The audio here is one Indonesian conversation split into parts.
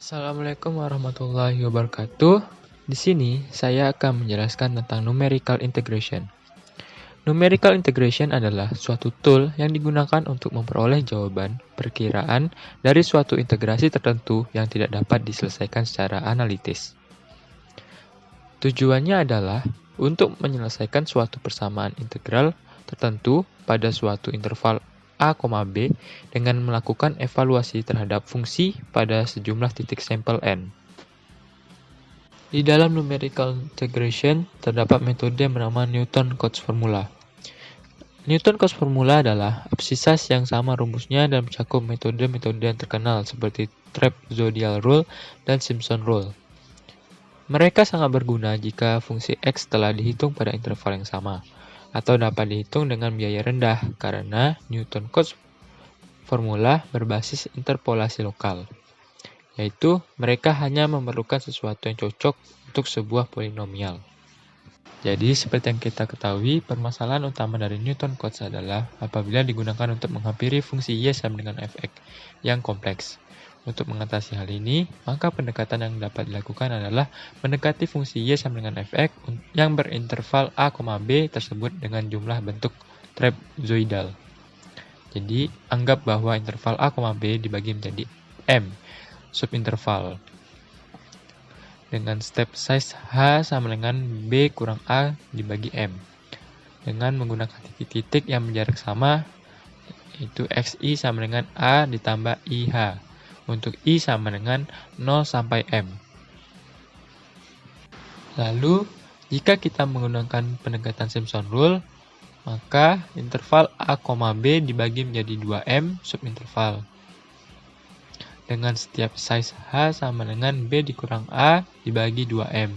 Assalamualaikum warahmatullahi wabarakatuh. Di sini saya akan menjelaskan tentang numerical integration. Numerical integration adalah suatu tool yang digunakan untuk memperoleh jawaban perkiraan dari suatu integrasi tertentu yang tidak dapat diselesaikan secara analitis. Tujuannya adalah untuk menyelesaikan suatu persamaan integral tertentu pada suatu interval A, B dengan melakukan evaluasi terhadap fungsi pada sejumlah titik sampel N. Di dalam numerical integration terdapat metode yang bernama Newton-Cotes formula. Newton-Cotes formula adalah absisas yang sama rumusnya dan mencakup metode-metode yang terkenal seperti trapezoidal rule dan Simpson rule. Mereka sangat berguna jika fungsi X telah dihitung pada interval yang sama, atau dapat dihitung dengan biaya rendah karena Newton-Cotes formula berbasis interpolasi lokal, yaitu mereka hanya memerlukan sesuatu yang cocok untuk sebuah polinomial. Jadi, seperti yang kita ketahui, permasalahan utama dari Newton-Cotes adalah apabila digunakan untuk menghampiri fungsi y sama dengan fx yang kompleks. Untuk mengatasi hal ini, maka pendekatan yang dapat dilakukan adalah mendekati fungsi y sama dengan fx yang berinterval a, b tersebut dengan jumlah bentuk trapezoidal. Jadi, anggap bahwa interval a, b dibagi menjadi m subinterval dengan step size h sama dengan b kurang a dibagi m dengan menggunakan titik-titik yang berjarak sama, yaitu xi sama dengan a ditambah ih untuk i sama dengan 0 sampai m. Lalu, jika kita menggunakan pendekatan Simpson rule, maka interval a, b dibagi menjadi 2m subinterval dengan setiap size h sama dengan b dikurang a dibagi 2m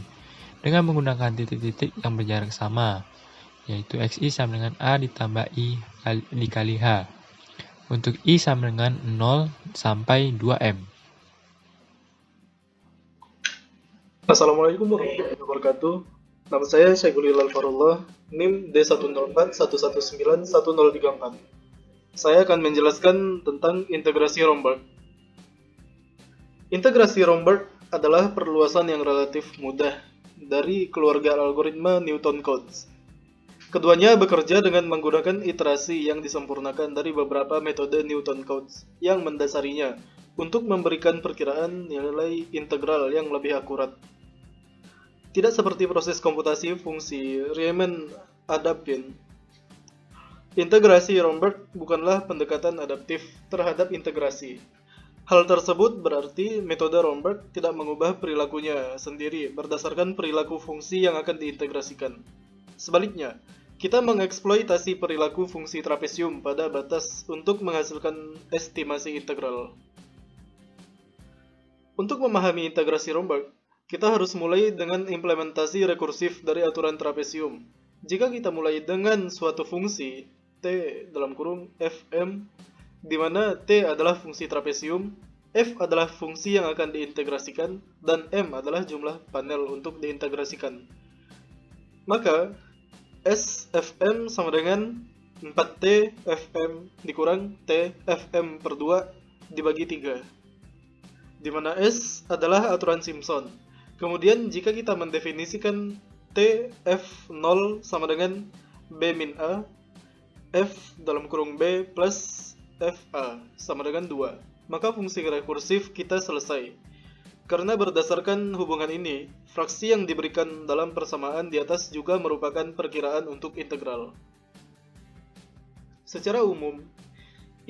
dengan menggunakan titik-titik yang berjarak sama, yaitu xi sama dengan a ditambah i dikali h untuk i sama dengan 0 sampai 2m. Assalamualaikum warahmatullahi wabarakatuh. Nama saya Syekhul Hilal Farullah, NIM D10411911034. Saya akan menjelaskan tentang integrasi Romberg. Integrasi Romberg adalah perluasan yang relatif mudah dari keluarga algoritma Newton-Cotes. Keduanya bekerja dengan menggunakan iterasi yang disempurnakan dari beberapa metode Newton-Cotes yang mendasarinya untuk memberikan perkiraan nilai integral yang lebih akurat. Tidak seperti proses komputasi fungsi Riemann-Adaption. Integrasi Romberg bukanlah pendekatan adaptif terhadap integrasi. Hal tersebut berarti metode Romberg tidak mengubah perilakunya sendiri berdasarkan perilaku fungsi yang akan diintegrasikan. Sebaliknya, kita mengeksploitasi perilaku fungsi trapesium pada batas untuk menghasilkan estimasi integral. Untuk memahami integrasi Romberg, kita harus mulai dengan implementasi rekursif dari aturan trapesium. Jika kita mulai dengan suatu fungsi T dalam kurung Fm, di mana T adalah fungsi trapesium, F adalah fungsi yang akan diintegrasikan, dan M adalah jumlah panel untuk diintegrasikan. Maka, S Fm sama dengan 4T Fm dikurang T Fm per 2 dibagi 3, di mana S adalah aturan Simpson. Kemudian jika kita mendefinisikan T F0 sama dengan B min A, F dalam kurung B plus Fa sama dengan 2, maka fungsi rekursif kita selesai. Karena berdasarkan hubungan ini, fraksi yang diberikan dalam persamaan di atas juga merupakan perkiraan untuk integral. Secara umum,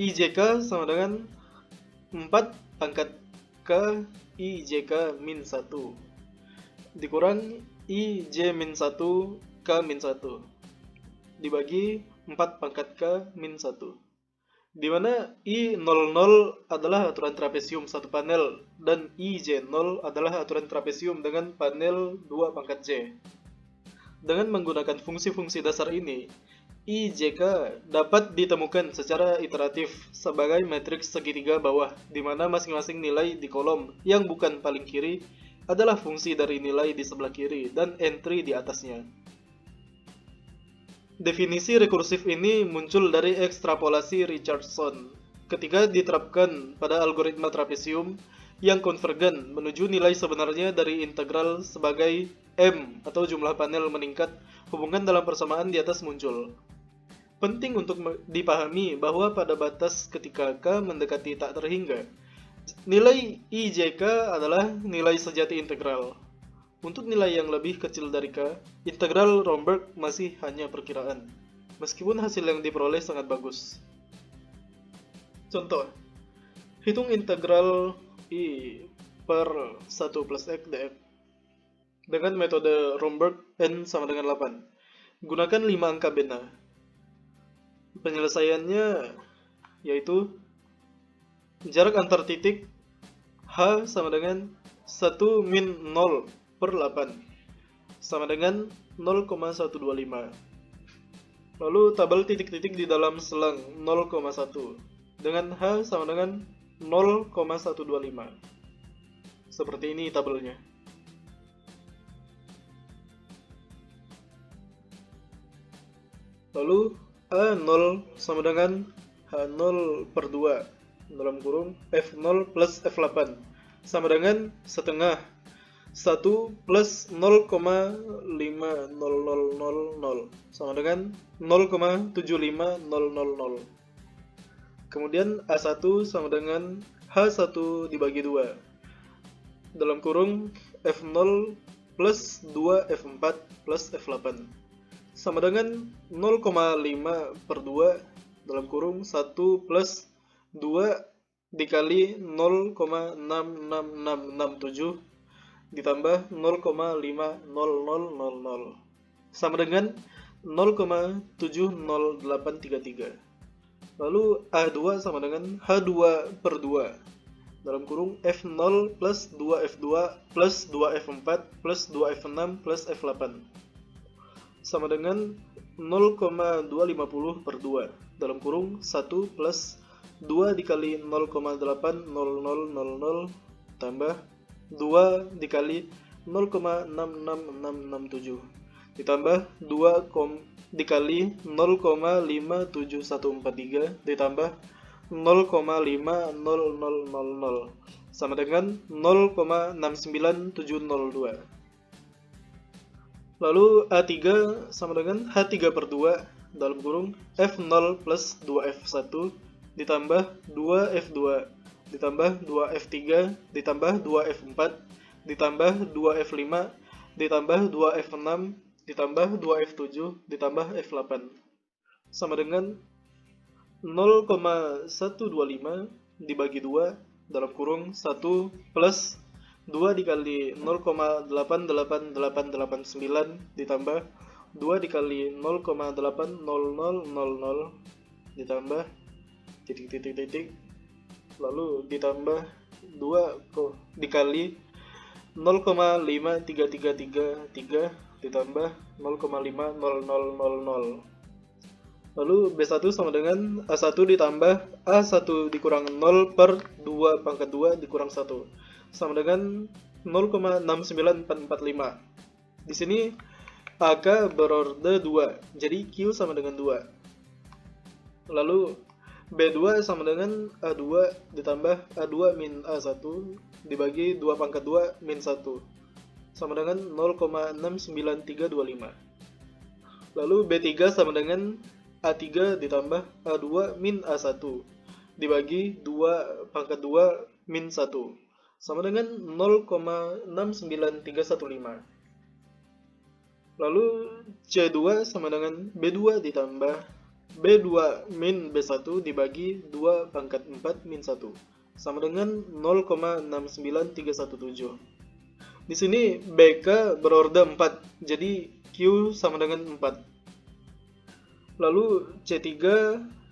IJK sama dengan 4 pangkat K IJK min 1 dikurang IJ min 1 K min 1 dibagi 4 pangkat K min 1, di mana I00 adalah aturan trapesium satu panel dan IJ0 adalah aturan trapesium dengan panel 2 pangkat J. Dengan menggunakan fungsi-fungsi dasar ini, IJK dapat ditemukan secara iteratif sebagai matriks segitiga bawah, di mana masing-masing nilai di kolom yang bukan paling kiri adalah fungsi dari nilai di sebelah kiri dan entry di atasnya. Definisi rekursif ini muncul dari ekstrapolasi Richardson. Ketika diterapkan pada algoritma trapesium, yang konvergen menuju nilai sebenarnya dari integral sebagai M atau jumlah panel meningkat, hubungan dalam persamaan di atas muncul. Penting untuk dipahami bahwa pada batas ketika K mendekati tak terhingga, nilai IJK adalah nilai sejati integral. Untuk nilai yang lebih kecil dari K, integral Romberg masih hanya perkiraan, meskipun hasil yang diperoleh sangat bagus. Contoh, hitung integral I per 1 plus X dx dengan metode Romberg N sama dengan 8. Gunakan 5 angka bena. Penyelesaiannya yaitu jarak antar titik H sama dengan 1 min 0 per 8 sama dengan 0,125. Lalu tabel titik-titik di dalam selang 0,1 dengan H sama dengan 0,125. Seperti ini tabelnya. Lalu A0 sama dengan H0 per 2 dalam kurung F0 plus F8 sama dengan setengah 1 plus 0,50000 sama dengan 0,75000. Kemudian A1 sama dengan H1 dibagi 2 dalam kurung F0 plus 2F4 plus F8 sama dengan 0,5 per 2 dalam kurung 1 plus 2 dikali 0,66667 ditambah 0,50000 sama dengan 0,70833. Lalu A2 sama dengan H2 per 2 dalam kurung F0 plus 2F2 plus 2F4 plus 2F6 plus F8 sama dengan 0,250 per 2 dalam kurung 1 plus 2 dikali 0,80000 tambah 2 dikali 0,66667 ditambah 2 dikali 0,57143 ditambah 0,50000 sama dengan 0,69702. Lalu A3 sama dengan H3 per 2 dalam kurung F0 plus 2F1 ditambah 2F2 ditambah 2F3 ditambah 2F4 ditambah 2F5 ditambah 2F6 ditambah 2F7 ditambah F8 sama dengan 0,125 dibagi 2 dalam kurung 1 plus 2 dikali 0,88889 ditambah 2 dikali 0,80000 ditambah titik lalu ditambah 2 dikali 0,53333 ditambah 0,50000. Lalu B1 sama dengan A1 ditambah A1 dikurang 0 per 2 pangkat 2 dikurang 1 sama dengan 0,69445. Di sini AK berorde 2, jadi Q sama dengan 2. Lalu B2 sama dengan A2 ditambah A2 min A1 dibagi 2 pangkat 2 min 1 sama dengan 0,69325. Lalu B3 sama dengan A3 ditambah A2 min A1 dibagi 2 pangkat 2 min 1 sama dengan 0,69315. Lalu C2 sama dengan B2 ditambah B2 min B1 dibagi 2 pangkat 4 min 1 sama dengan 0,69317. Di sini BK berorde 4, jadi Q sama dengan 4. Lalu C3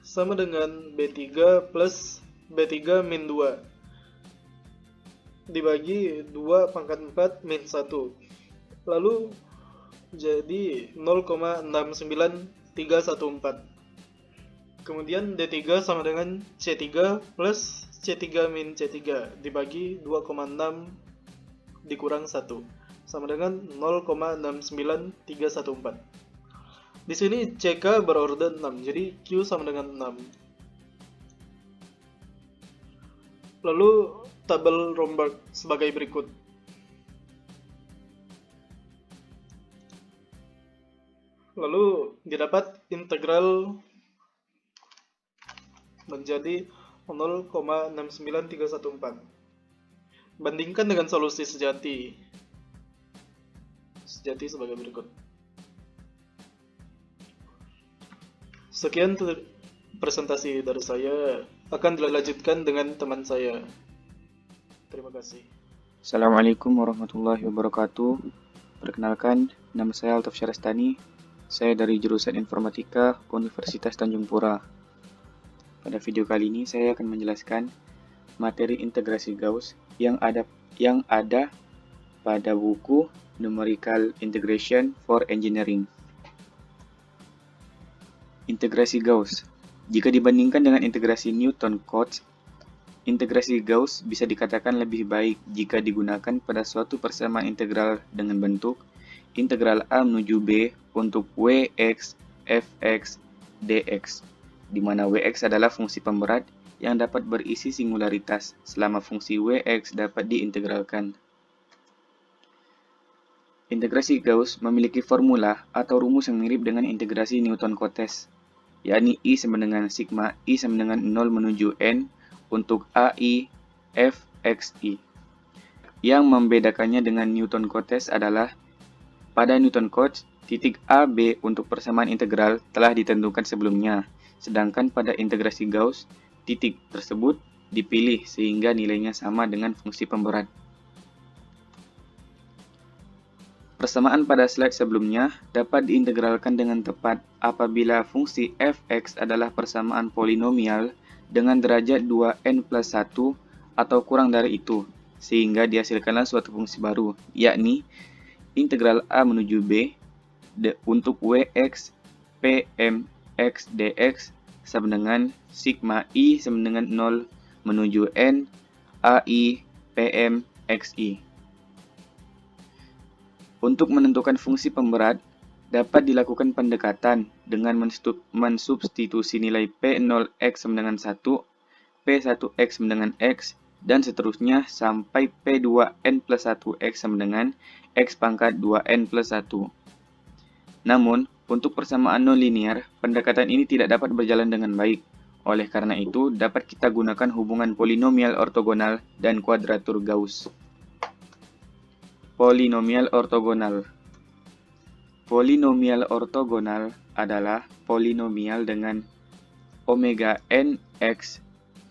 sama dengan B3 plus B3 min 2 dibagi 2 pangkat 4 min 1. Lalu jadi 0,69314. Kemudian D3 sama dengan C3 plus C3 min C3 dibagi 2,6 dikurang 1 sama dengan 0,69314. Di sini CK berorde 6, jadi Q sama dengan 6. Lalu tabel Romberg sebagai berikut. Lalu didapat integral menjadi 0,69314. Bandingkan dengan solusi sejati. Sejati sebagai berikut. Sekian presentasi dari saya, akan dilanjutkan dengan teman saya. Terima kasih. Assalamualaikum warahmatullahi wabarakatuh. Perkenalkan, nama saya Altaf Syarastani. Saya dari jurusan Informatika Universitas Tanjung Pura. Pada video kali ini saya akan menjelaskan materi integrasi Gauss yang ada pada buku Numerical Integration for Engineering. Integrasi Gauss. Jika dibandingkan dengan integrasi Newton-Cotes, integrasi Gauss bisa dikatakan lebih baik jika digunakan pada suatu persamaan integral dengan bentuk integral A menuju B untuk Wx, Fx, dx, di mana Wx adalah fungsi pemberat yang dapat berisi singularitas selama fungsi Wx dapat diintegralkan. Integrasi Gauss memiliki formula atau rumus yang mirip dengan integrasi Newton-Cotes, yakni I sama dengan sigma I sama dengan 0 menuju N untuk AI Fxi. Yang membedakannya dengan Newton-Cotes adalah pada Newton-Cotes, titik A, B untuk persamaan integral telah ditentukan sebelumnya, sedangkan pada integrasi Gauss, titik tersebut dipilih sehingga nilainya sama dengan fungsi pemberat. Persamaan pada slide sebelumnya dapat diintegralkan dengan tepat apabila fungsi fx adalah persamaan polinomial dengan derajat 2n plus 1 atau kurang dari itu, sehingga dihasilkanlah suatu fungsi baru, yakni integral A menuju B untuk Wx Pm x dx sama dengan sigma I sama dengan 0 menuju N AI Pm xi. Untuk menentukan fungsi pemberat, dapat dilakukan pendekatan dengan mensubstitusi nilai P0x sama dengan 1, P1x sama dengan x, dan seterusnya sampai P2n plus 1x sama dengan x pangkat 2n plus 1. Namun, untuk persamaan nonlinear, pendekatan ini tidak dapat berjalan dengan baik. Oleh karena itu, dapat kita gunakan hubungan polinomial ortogonal dan kuadratur Gauss. Polinomial ortogonal. Polinomial ortogonal adalah polinomial dengan omega n x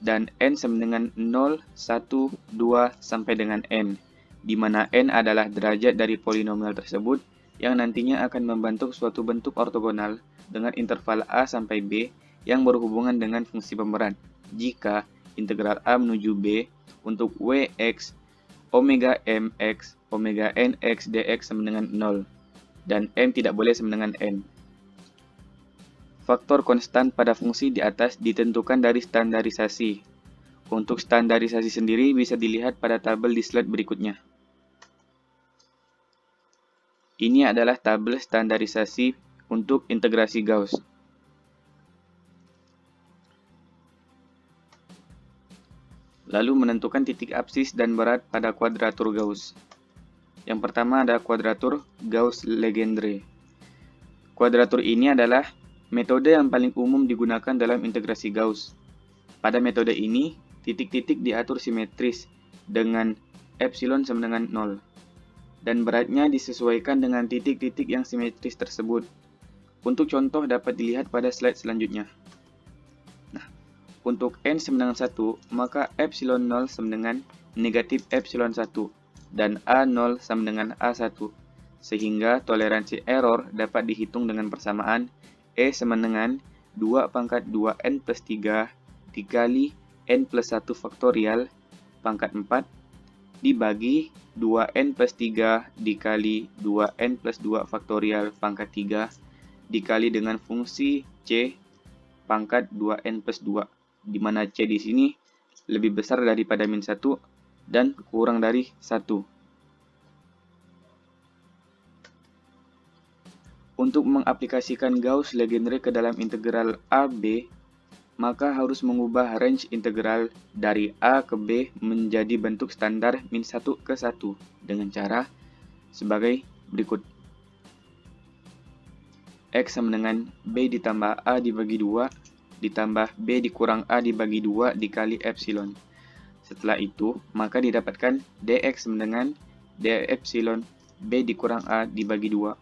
dan n sama dengan 0, 1, 2, sampai dengan n, di mana n adalah derajat dari polinomial tersebut yang nantinya akan membentuk suatu bentuk ortogonal dengan interval a sampai b yang berhubungan dengan fungsi pemberat, jika integral a menuju b untuk Wx omega mx omega nx dx sama dengan 0, dan m tidak boleh sama dengan n. Faktor konstan pada fungsi di atas ditentukan dari standarisasi. Untuk standarisasi sendiri bisa dilihat pada tabel di slide berikutnya. Ini adalah tabel standarisasi untuk integrasi Gauss. Lalu menentukan titik absis dan berat pada kuadratur Gauss. Yang pertama ada kuadratur Gauss-Legendre. Kuadratur ini adalah metode yang paling umum digunakan dalam integrasi Gauss. Pada metode ini, titik-titik diatur simetris dengan epsilon sama dengan 0. Dan beratnya disesuaikan dengan titik-titik yang simetris tersebut. Untuk contoh dapat dilihat pada slide selanjutnya. Nah, untuk n sama dengan 1, maka epsilon 0 sama dengan negatif epsilon 1. Dan A0 sama dengan A1. Sehingga toleransi error dapat dihitung dengan persamaan E sama dengan 2 pangkat 2n plus 3 dikali n plus 1 faktorial pangkat 4 dibagi 2n plus 3 dikali 2n plus 2 faktorial pangkat 3 dikali dengan fungsi c pangkat 2n plus 2, di mana c di sini lebih besar daripada min 1 dan kurang dari 1. Untuk mengaplikasikan Gauss-Legendre ke dalam integral AB, maka harus mengubah range integral dari A ke B menjadi bentuk standar min 1 ke 1 dengan cara sebagai berikut. X sama dengan B ditambah A dibagi 2 ditambah B dikurang A dibagi 2 dikali epsilon. Setelah itu, maka didapatkan dx sama dengan d epsilon B dikurang A dibagi 2.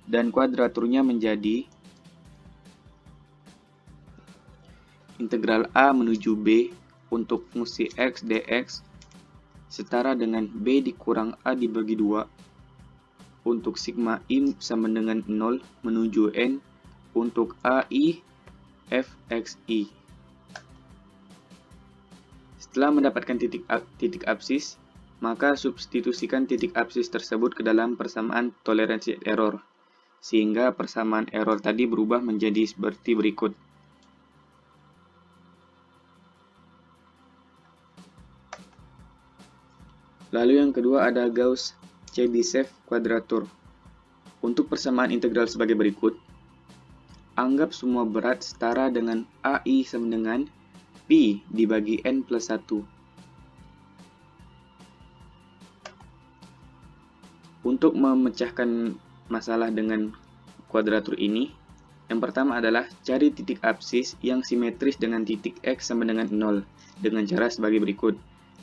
Dan kuadraturnya menjadi integral A menuju B untuk fungsi X dx setara dengan B dikurang A dibagi 2 untuk sigma I sama dengan 0 menuju N untuk AI fxi. Setelah mendapatkan titik absis, maka substitusikan titik absis tersebut ke dalam persamaan toleransi error, sehingga persamaan error tadi berubah menjadi seperti berikut. Lalu yang kedua ada Gauss-Chebyshev kuadratur. Untuk persamaan integral sebagai berikut. Anggap semua berat setara dengan AI sama dengan Pi dibagi N plus 1. Untuk memecahkan masalah dengan kuadratur ini, yang pertama adalah cari titik absis yang simetris dengan titik X sama dengan 0 dengan cara sebagai berikut.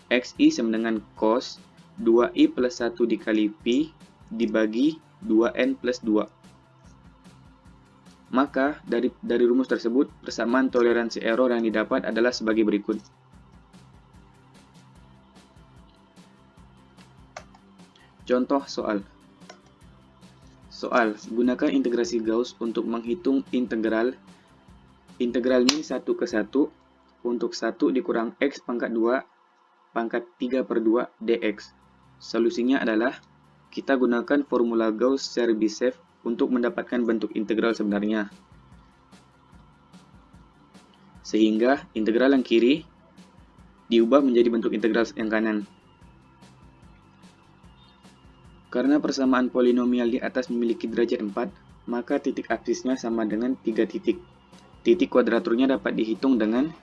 Xi sama dengan cos 2i plus 1 dikali Pi dibagi 2n plus 2. Maka dari rumus tersebut, persamaan toleransi error yang didapat adalah sebagai berikut. Contoh soal. Soal, gunakan integrasi Gauss untuk menghitung integral min 1 ke 1 untuk 1 dikurang X pangkat 2 pangkat 3 per 2 dx. Solusinya adalah kita gunakan formula Gauss-Chebyshev untuk mendapatkan bentuk integral sebenarnya. Sehingga integral yang kiri diubah menjadi bentuk integral yang kanan. Karena persamaan polinomial di atas memiliki derajat 4, maka titik absisnya sama dengan 3 titik. Titik kuadraturnya dapat dihitung dengan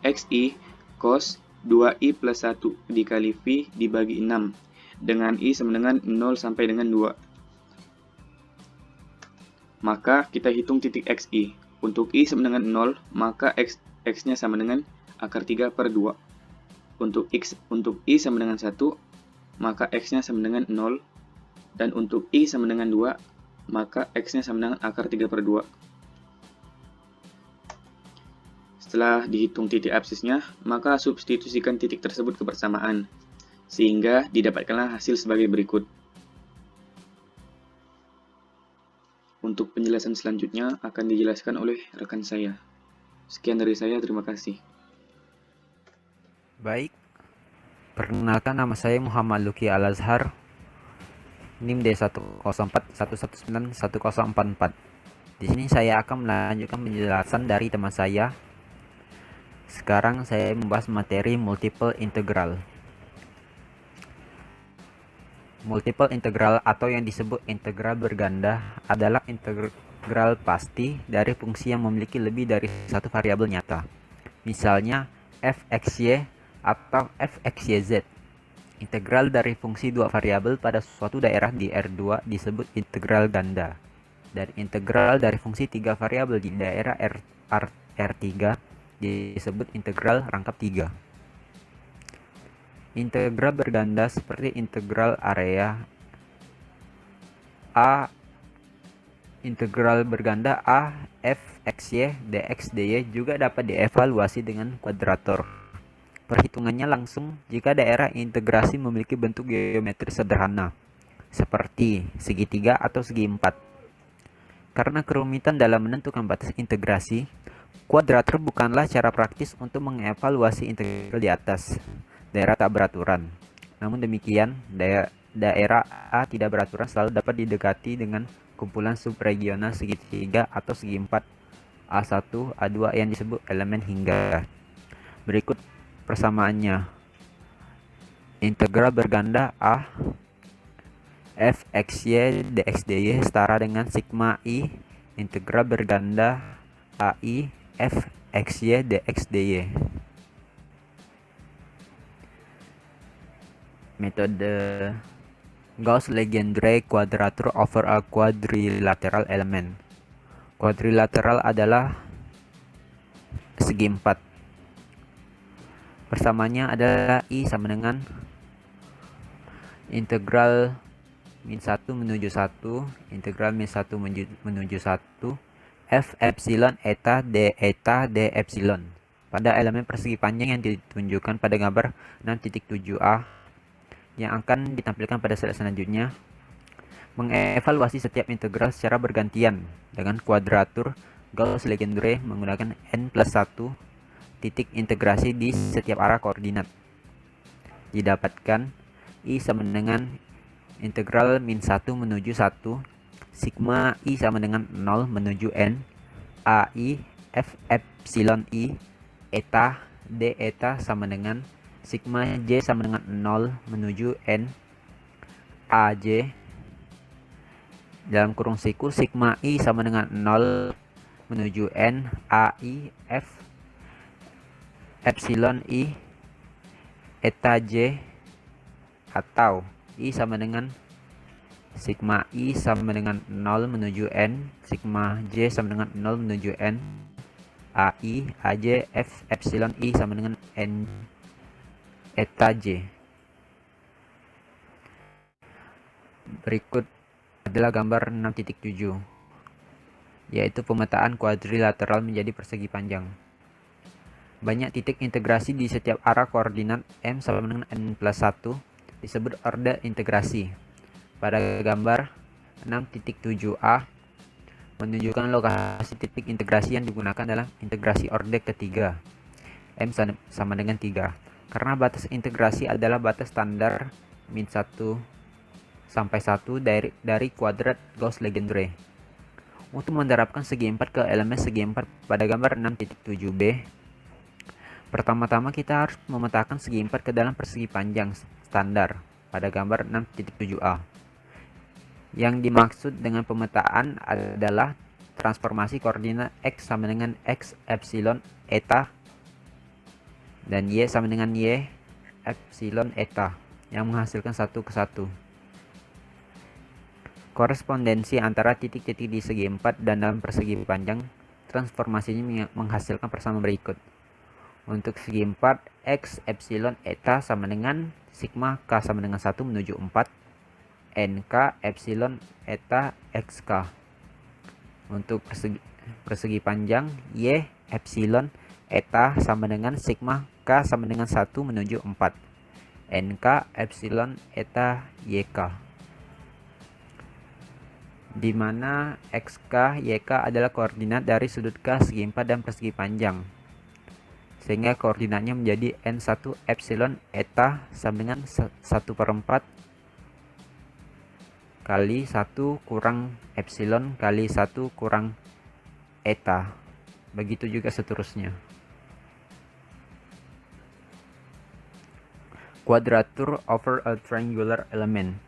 Xi cos 2i plus 1 dikali Pi dibagi 6 dengan I sama dengan 0 sampai dengan 2. Maka kita hitung titik Xi. Untuk I sama dengan 0, maka X-nya sama dengan akar 3 per 2. Untuk I sama dengan 1, maka X-nya sama dengan 0. Dan untuk I sama dengan 2, maka X-nya sama dengan akar 3 per 2. Setelah dihitung titik absisnya, maka substitusikan titik tersebut ke persamaan, sehingga didapatkanlah hasil sebagai berikut. Untuk penjelasan selanjutnya akan dijelaskan oleh rekan saya. Sekian dari saya, terima kasih. Baik, perkenalkan nama saya Muhammad Luki Al-Azhar, NIM D104119144. Di sini saya akan melanjutkan penjelasan dari teman saya. Sekarang saya membahas materi multiple integral. Multiple integral atau yang disebut integral berganda adalah integral pasti dari fungsi yang memiliki lebih dari satu variabel nyata. Misalnya fxy atau fxyz. Integral dari fungsi dua variabel pada suatu daerah di R2 disebut integral ganda. Dan integral dari fungsi tiga variabel di daerah R3 disebut integral rangkap 3. Integral berganda seperti integral area A, integral berganda A fxy dx dy juga dapat dievaluasi dengan kuadrator. Perhitungannya langsung jika daerah integrasi memiliki bentuk geometri sederhana, seperti segitiga atau segi 4. Karena kerumitan dalam menentukan batas integrasi, kuadrator bukanlah cara praktis untuk mengevaluasi integral di atas daerah tak beraturan. Namun demikian, daerah A tidak beraturan selalu dapat didekati dengan kumpulan subregional segitiga atau segi 4 A1, A2 yang disebut elemen hingga. Berikut persamaannya. Integral berganda A fxy dx dy setara dengan sigma I integral berganda AI XY dx dy. Metode Gauss-Legendre quadrature over a quadrilateral element. Quadrilateral adalah segi empat. Persamanya adalah I sama dengan integral min 1 menuju 1, integral min 1 menuju 1, f epsilon eta d epsilon pada elemen persegi panjang yang ditunjukkan pada gambar 6.7a yang akan ditampilkan pada slide selanjutnya. Mengevaluasi setiap integral secara bergantian dengan kuadratur Gauss-Legendre menggunakan n+1 titik integrasi di setiap arah koordinat. Didapatkan I sama dengan integral min 1 menuju 1, sigma I sama dengan 0 menuju n, AI f epsilon I eta d eta sama dengan sigma j sama dengan 0 menuju n, aj dalam kurung siku sigma I sama dengan 0 menuju n, AI f epsilon I eta j atau I sama dengan sigma I sama dengan 0 menuju n, sigma j sama dengan 0 menuju n, AI aj f epsilon I sama dengan n eta j. Berikut adalah gambar 6.7, yaitu pemetaan kuadrilateral menjadi persegi panjang. Banyak titik integrasi di setiap arah koordinat m sama dengan n+1 disebut orde integrasi. Pada gambar 6.7a menunjukkan lokasi titik integrasi yang digunakan dalam integrasi orde ketiga m sama dengan 3. Karena batas integrasi adalah batas standar min 1 sampai 1 dari kuadrat Gauss-Legendre. Untuk menerapkan segi 4 ke elemen segi 4 pada gambar 6.7b, pertama-tama kita harus memetakan segi 4 ke dalam persegi panjang standar pada gambar 6.7a. Yang dimaksud dengan pemetaan adalah transformasi koordinat x sama dengan x epsilon eta dan y sama dengan y epsilon eta yang menghasilkan 1 ke 1. Korespondensi antara titik-titik di segi 4 dan dalam persegi panjang transformasinya menghasilkan persamaan berikut. Untuk segi 4, x epsilon eta sama dengan sigma k sama dengan 1 menuju 4, nk epsilon eta xk. Untuk persegi panjang, y epsilon eta sama dengan sigma k sama dengan 1 menuju 4, nk epsilon eta yk, di mana xk yk adalah koordinat dari sudut k segi 4 dan persegi panjang, sehingga koordinatnya menjadi n1 epsilon eta sama dengan 1/4 kali 1 kurang epsilon kali 1 kurang eta. Begitu juga seterusnya. Quadrature over a triangular element.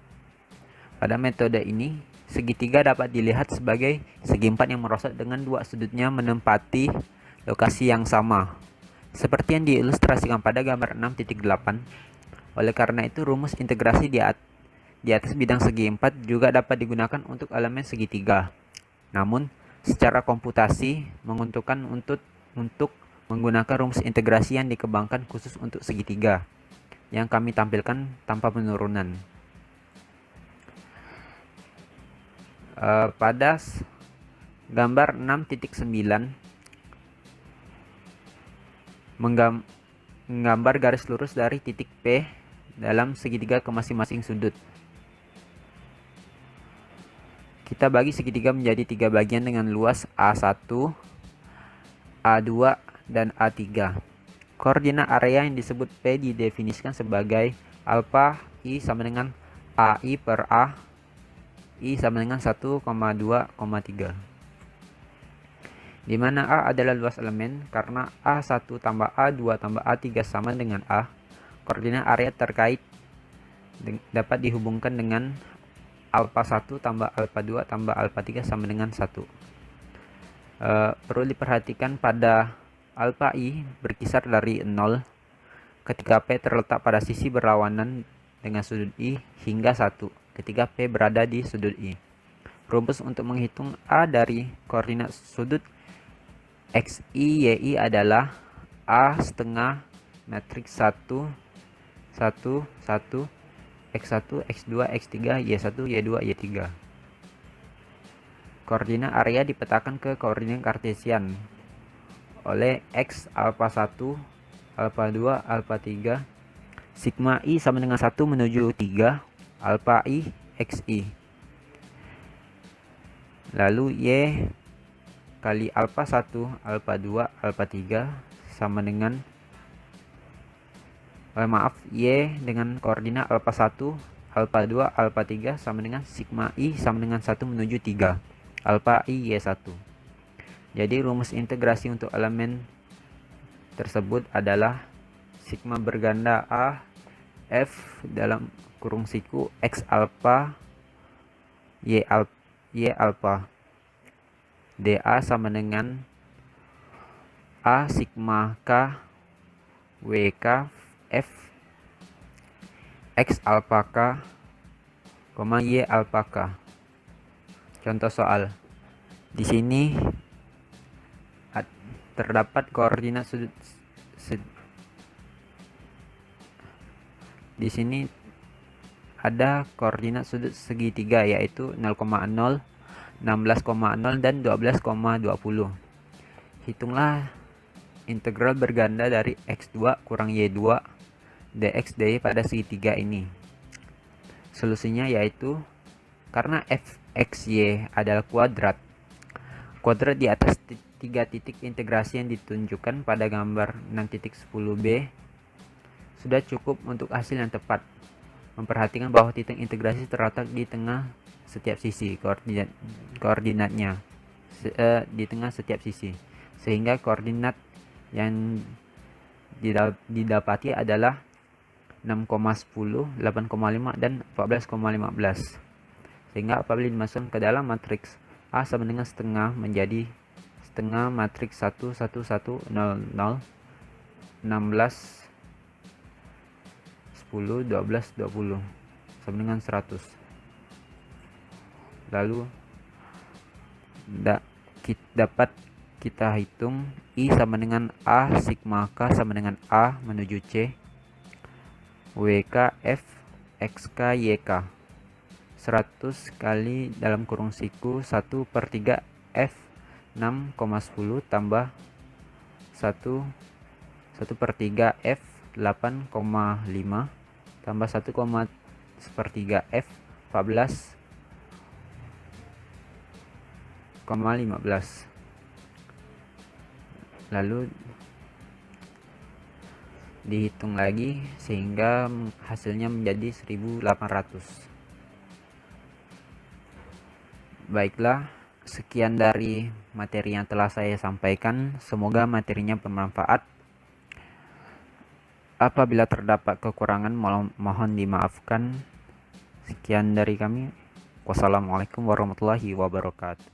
Pada metode ini, segitiga dapat dilihat sebagai segi 4 yang merosot dengan dua sudutnya menempati lokasi yang sama, seperti yang diilustrasikan pada gambar 6.8. Oleh karena itu, rumus integrasi di atas bidang segi 4 juga dapat digunakan untuk elemen segitiga. Namun, secara komputasi menguntungkan untuk menggunakan rumus integrasi yang dikembangkan khusus untuk segitiga, yang kami tampilkan tanpa penurunan. Pada gambar 6.9 menggambar garis lurus dari titik P dalam segitiga ke masing-masing sudut. Kita bagi segitiga menjadi 3 bagian dengan luas A1, A2, dan A3. Koordinat area yang disebut P didefinisikan sebagai alfa I sama dengan AI per A, I sama dengan 1,2,3. Di mana A adalah luas elemen, karena A1 tambah A2 tambah A3 sama dengan A, koordinat area terkait dapat dihubungkan dengan alfa 1 tambah alfa 2 tambah alfa 3 sama dengan 1. Perlu diperhatikan pada alfa I berkisar dari 0 ketika P terletak pada sisi berlawanan dengan sudut I hingga 1 ketika P berada di sudut I. Rumus untuk menghitung A dari koordinat sudut XI YI adalah A setengah matriks 1 1 1 X1 X2 X3 Y1 Y2 Y3. Koordinat area dipetakan ke koordinat kartesian oleh X alfa 1 alfa 2 alfa 3 sigma I sama dengan 1 menuju 3 alfa I XI. Lalu Y kali alfa 1 alfa 2 alfa 3 sama dengan Y dengan koordinat alfa 1 alfa 2 alfa 3 sama dengan sigma I sama dengan 1 menuju 3 alfa I Y1. Jadi rumus integrasi untuk elemen tersebut adalah sigma berganda A F dalam kurung siku X alfa Y alfa dA sama dengan A sigma K WK F X alfa K, Y alfa K. Contoh soal. Di sini terdapat koordinat sudut di sini ada koordinat sudut segitiga yaitu 0,0, 16,0 dan 12,20. Hitunglah integral berganda dari X2 kurang Y2 dx dy pada segitiga ini. Solusinya yaitu karena fxy adalah kuadrat di atas tiga titik integrasi yang ditunjukkan pada gambar 6.10b sudah cukup untuk hasil yang tepat. Memperhatikan bahwa titik integrasi terletak di tengah setiap sisi koordinatnya di tengah setiap sisi, sehingga koordinat yang didapati adalah 6,10, 8,5 dan 14,15. Sehingga apabila dimasukkan ke dalam matriks A sama dengan setengah menjadi setengah matriks 1 1 1 0 0 16 10 12 20 sama dengan 100. Lalu dapat kita hitung I sama dengan A sigma K sama dengan A menuju C WK F XK YK 100 kali dalam kurung siku 1/3 F 6,10 tambah 1/3 F 8,5 tambah 1,1/3 F 14,15. Lalu dihitung lagi sehingga hasilnya menjadi 1800. Baiklah, sekian dari materi yang telah saya sampaikan. Semoga materinya bermanfaat. Apabila terdapat kekurangan mohon dimaafkan. Sekian dari kami. Wassalamualaikum warahmatullahi wabarakatuh.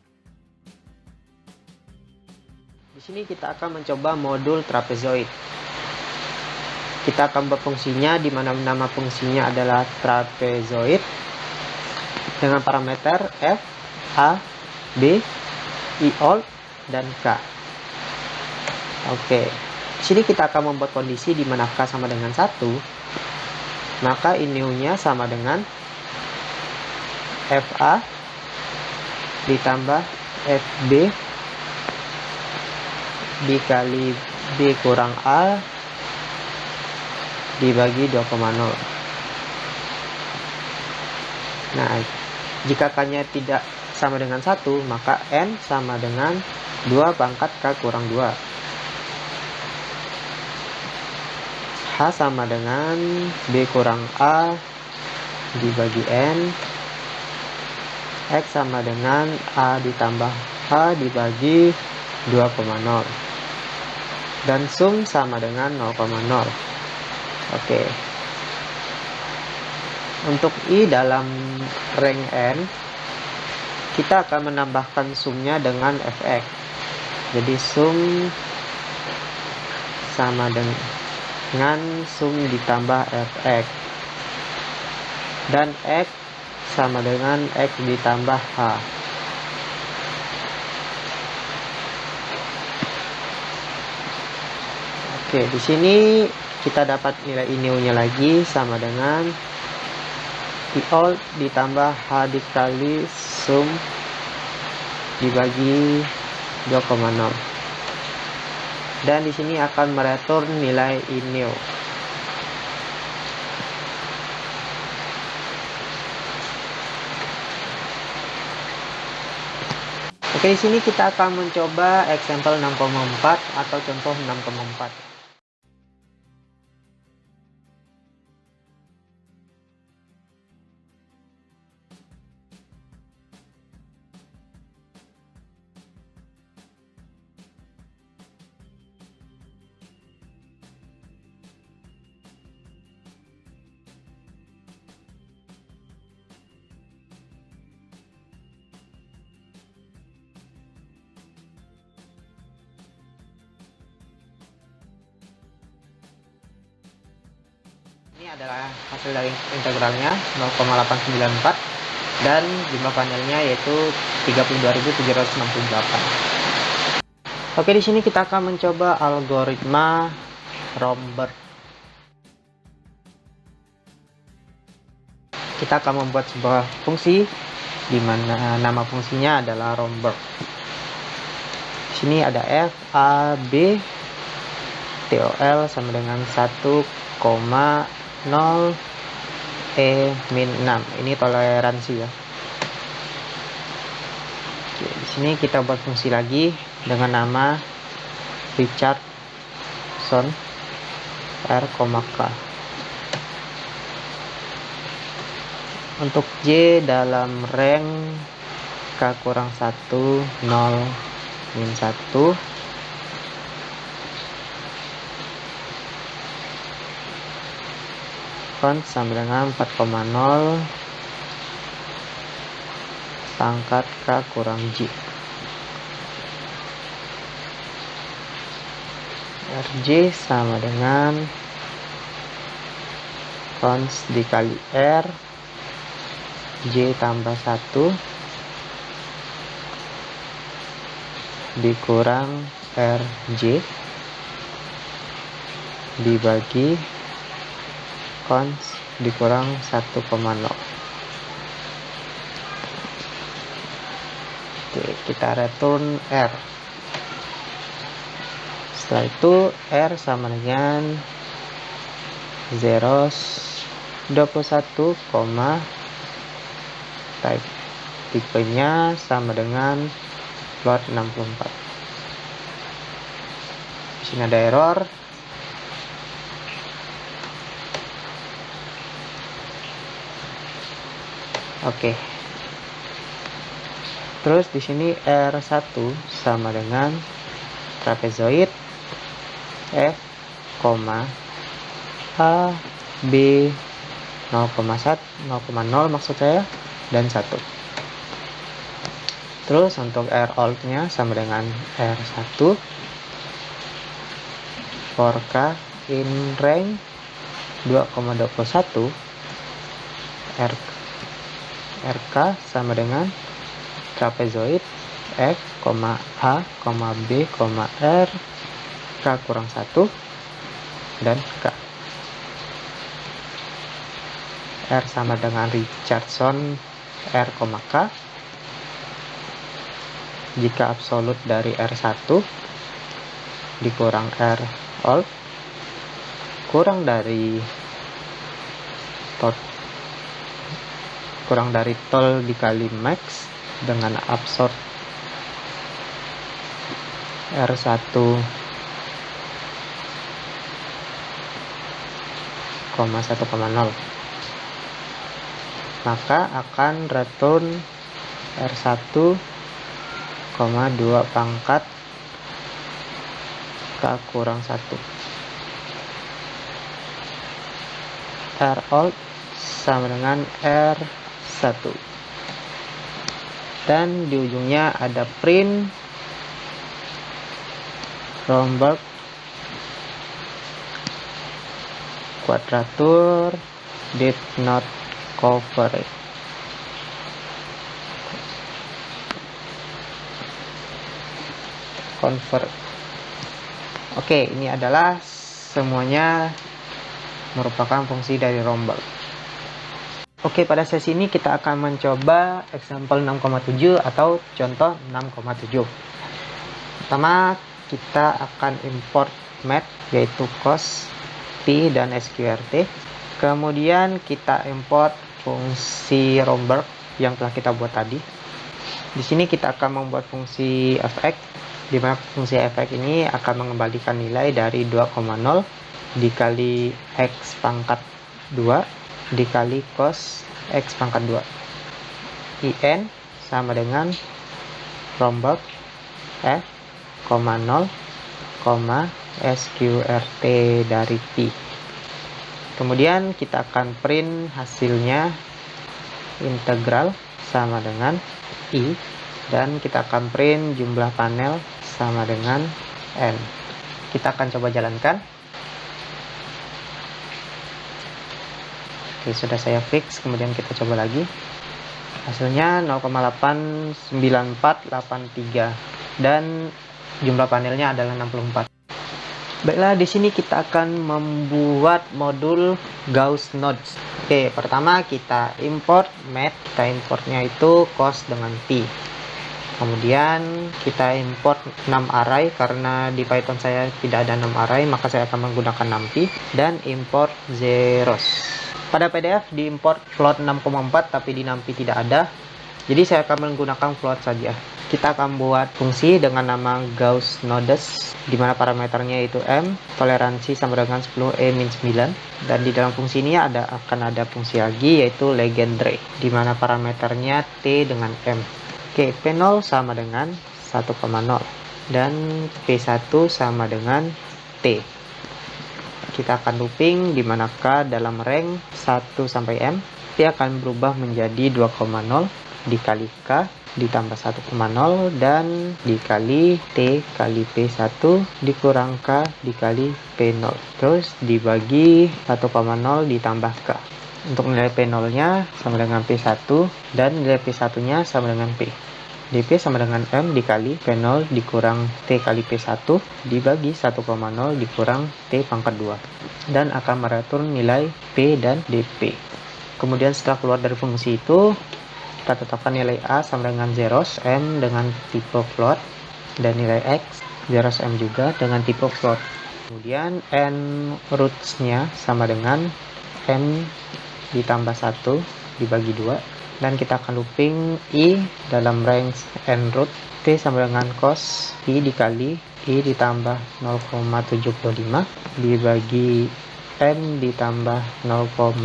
Di sini kita akan mencoba modul trapezoid. Kita akan berfungsinya di mana nama fungsinya adalah trapezoid dengan parameter F, A, B, I alt dan K. Oke. Di sini kita akan membuat kondisi di mana K sama dengan 1, maka iniunya sama dengan FA ditambah FB dikali B kurang A dibagi 2,0. Nah, jika K-nya tidak sama dengan 1, maka N sama dengan 2 pangkat K kurang 2. H sama dengan B kurang A dibagi N. X sama dengan A ditambah H dibagi 2,0. Dan sum sama dengan 0,0. Oke. Untuk I dalam rank N, kita akan menambahkan sumnya dengan Fx. Jadi sum sama dengan sum ditambah fx, dan x sama dengan x ditambah h. Oke, di sini kita dapat nilai iniu-nya lagi sama dengan I all ditambah h dikali sum dibagi 2,0. Dan di sini akan mereturn nilai iniu. Oke, di sini kita akan mencoba example 6,4 atau contoh 6,4. Ini adalah hasil dari integralnya 0,894 dan jumlah panelnya yaitu 32.768. Oke, di sini kita akan mencoba algoritma Romberg. Kita akan membuat sebuah fungsi di mana nama fungsinya adalah Romberg. Di sini ada f a b tol sama dengan 1,0 min 6. Ini toleransi ya. Oke, di sini kita buat fungsi lagi dengan nama Richardson r, k. Untuk j dalam rank k kurang 1 0 min 1, sama dengan 4,0 pangkat k kurang j. Rj sama dengan cons dikali r j tambah 1 dikurang rj dibagi cons dikurang 1,0. Oke, kita return r. Setelah itu r sama dengan 0,21, type tipenya sama dengan float 64. Di sini ada error. Oke. Terus di sini R1 sama dengan trapezoid F, A, B 0,0 maksud saya dan 1. Terus untuk R alt-nya sama dengan R1 for K in rank 2,21 RK sama dengan trapezoid F, A, B, R K kurang 1 dan K. R sama dengan Richardson R, K. Jika absolut dari R1 dikurang R alt kurang dari tol dikali max dengan absorb R1 1,0, maka akan return R1, 2 pangkat K kurang 1. R alt sama dengan R1 dan di ujungnya ada print Romberg quadrature did not cover it. Convert. Oke, ini adalah semuanya merupakan fungsi dari Romberg. Oke, pada sesi ini kita akan mencoba example 6,7 atau contoh 6,7. Pertama, kita akan import math yaitu cos, pi, dan sqrt. Kemudian kita import fungsi Romberg yang telah kita buat tadi. Di sini kita akan membuat fungsi fx, di mana fungsi fx ini akan mengembalikan nilai dari 2,0 dikali x pangkat 2 dikali cos x pangkat 2. In sama dengan Romberg f, 0, sqrt dari pi. Kemudian kita akan print hasilnya, integral sama dengan i, dan kita akan print jumlah panel sama dengan n. Kita akan coba jalankan. Oke, sudah saya fix, kemudian kita coba lagi. Hasilnya 0,89483 dan jumlah panelnya adalah 64. Baiklah, di sini kita akan membuat modul Gauss nodes. Oke, pertama kita import math. Kita importnya itu cos dengan pi. Kemudian kita import 6 array, karena di Python saya tidak ada 6 array, maka saya akan menggunakan 6pi, dan import zeros. Pada PDF diimport float 6,4, tapi di 6pi tidak ada. Jadi saya akan menggunakan float saja. Kita akan buat fungsi dengan nama Gauss nodes, di mana parameternya itu m, toleransi sama dengan 10e-9, dan di dalam fungsi ini akan ada fungsi lagi yaitu Legendre, di mana parameternya t dengan m. Oke, p0 sama dengan 1,0 dan p1 sama dengan t. Kita akan looping, di mana k dalam range 1 sampai m, p akan berubah menjadi 2,0 dikali k ditambah 1,0 dan dikali t kali p1 dikurang k dikali p0, terus dibagi 1,0 ditambah k. Untuk nilai p0 nya sama dengan p1 dan nilai p1 nya sama dengan p. dp sama dengan m dikali p0 dikurang t kali p1 dibagi 1,0 dikurang t pangkat 2, dan akan mengatur nilai p dan dp. Kemudian setelah keluar dari fungsi itu, kita tetapkan nilai a sama dengan zeros m dengan tipe float, dan nilai x zeros m juga dengan tipe float. Kemudian n roots-nya sama dengan m ditambah 1 dibagi 2, dan kita akan looping i dalam range n root, t sama dengan cos i dikali i ditambah 0,75 dibagi m ditambah 0,5.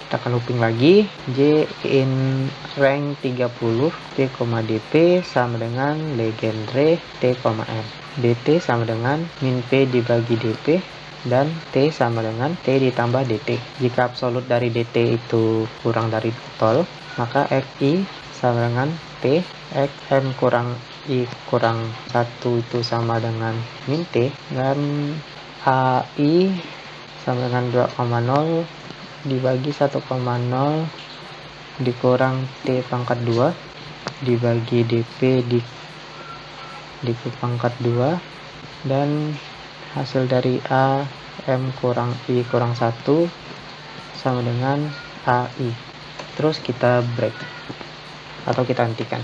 Kita akan looping lagi, j in rank 30, t, dp sama dengan Legendre t, m. dt sama dengan min p dibagi dp, dan t sama dengan t ditambah dt. Jika absolut dari dt itu kurang dari total, maka xi sama dengan t, xm kurang i kurang 1 itu sama dengan min t, dan ai sama dengan 2,0 dibagi 1,0 dikurang t pangkat 2 dibagi dp dp pangkat 2, dan hasil dari a m kurang i kurang 1 sama dengan ai. Terus kita break atau kita hentikan.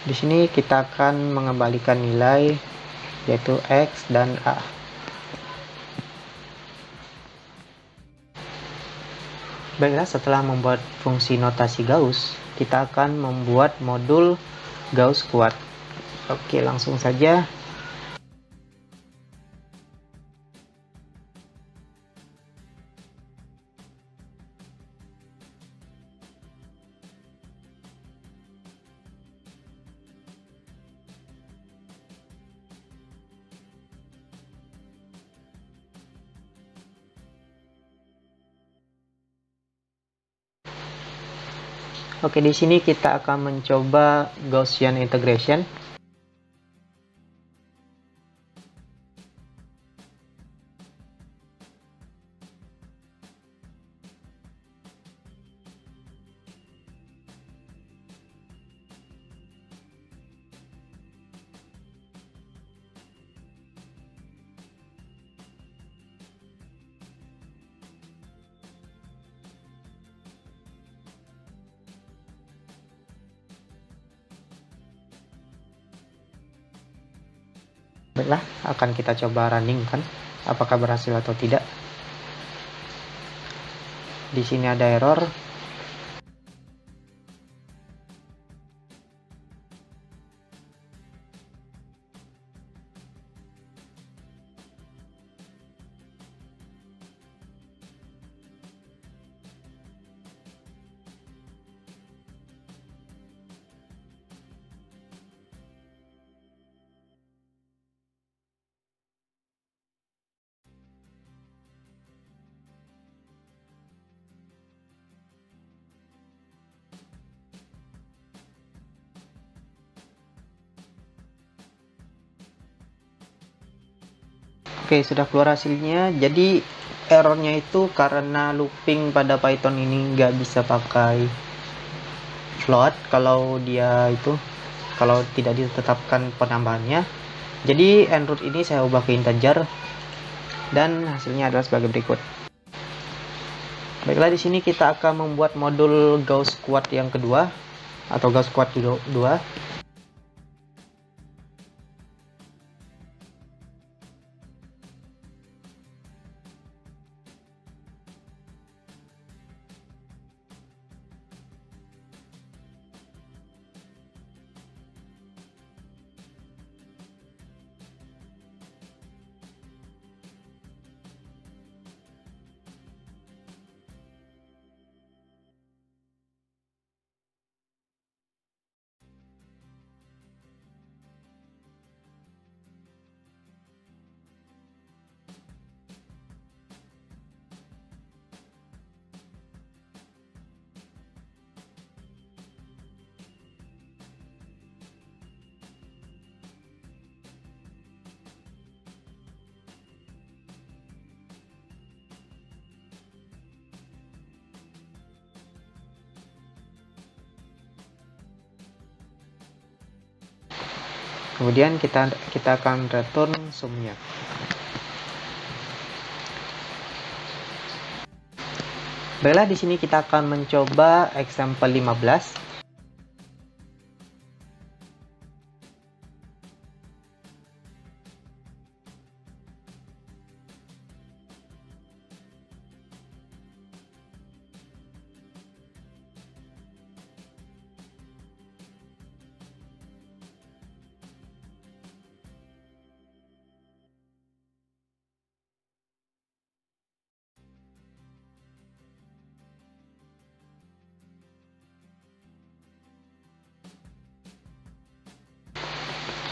Di sini kita akan mengembalikan nilai yaitu x dan a. Baiklah, setelah membuat fungsi notasi Gauss, kita akan membuat modul Gauss kuat. Oke, langsung saja. Oke, di sini kita akan mencoba Gaussian integration. Baiklah, akan kita coba running kan, apakah berhasil atau tidak. Di sini ada error. Oke, sudah keluar hasilnya. Jadi errornya itu karena looping pada Python ini nggak bisa pakai float kalau tidak ditetapkan penambahannya. Jadi enroot ini saya ubah ke integer dan hasilnya adalah sebagai berikut. Baiklah, di sini kita akan membuat modul Gauss Quad yang kedua atau Gauss Quad 2. Kemudian kita akan return sumnya. Baiklah, di sini kita akan mencoba example 15.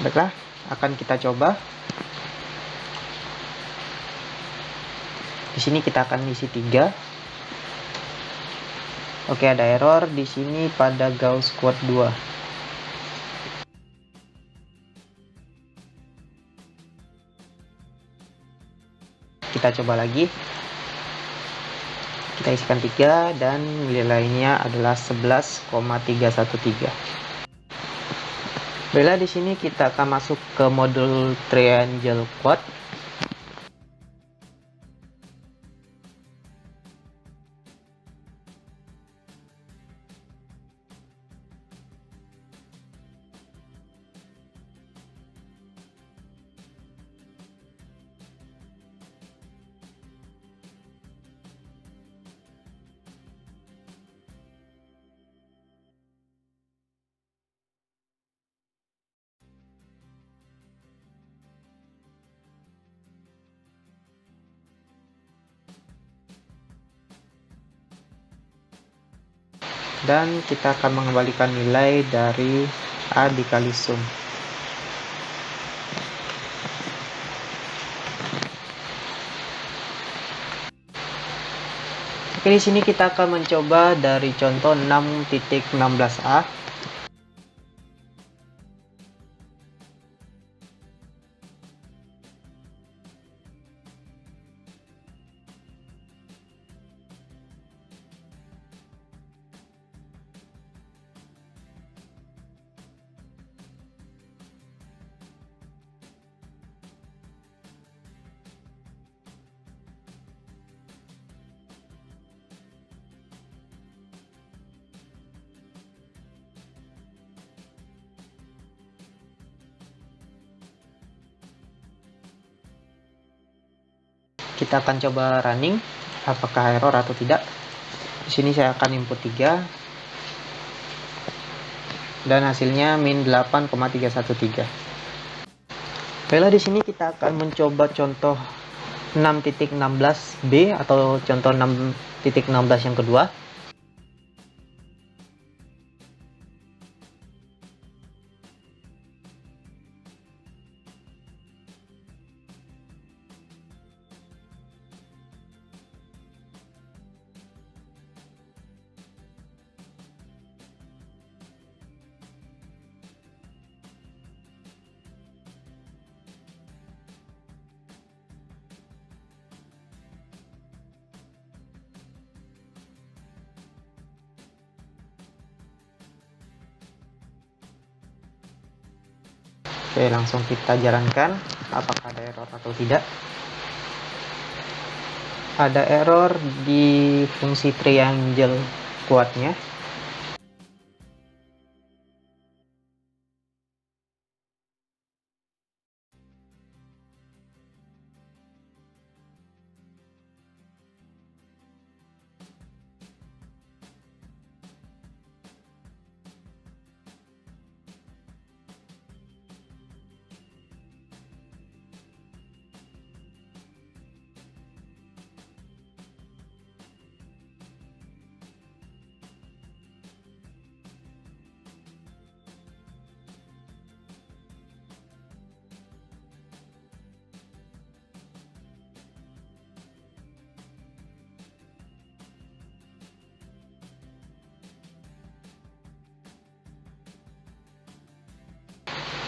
Baiklah, akan kita coba. Di sini kita akan isi 3. Oke, ada error di sini pada Gauss Quad 2. Kita coba lagi. Kita isikan 3 dan nilainya adalah 11,313. Baiklah, di sini kita akan masuk ke modul Triangle Quad. Dan kita akan mengembalikan nilai dari A dikali sum. Oke, di sini kita akan mencoba dari contoh 6.16a. Kita akan coba running apakah error atau tidak. Di sini saya akan input 3 dan hasilnya min 8,313. Baiklah, di sini kita akan mencoba contoh 6.16b atau contoh 6.16 yang kedua. Oke, langsung kita jalankan apakah ada error atau tidak. Ada error di fungsi triangle kuatnya.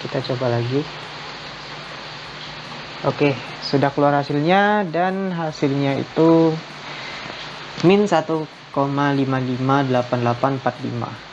Kita coba lagi. Oke, sudah keluar hasilnya dan hasilnya itu min 1,558845.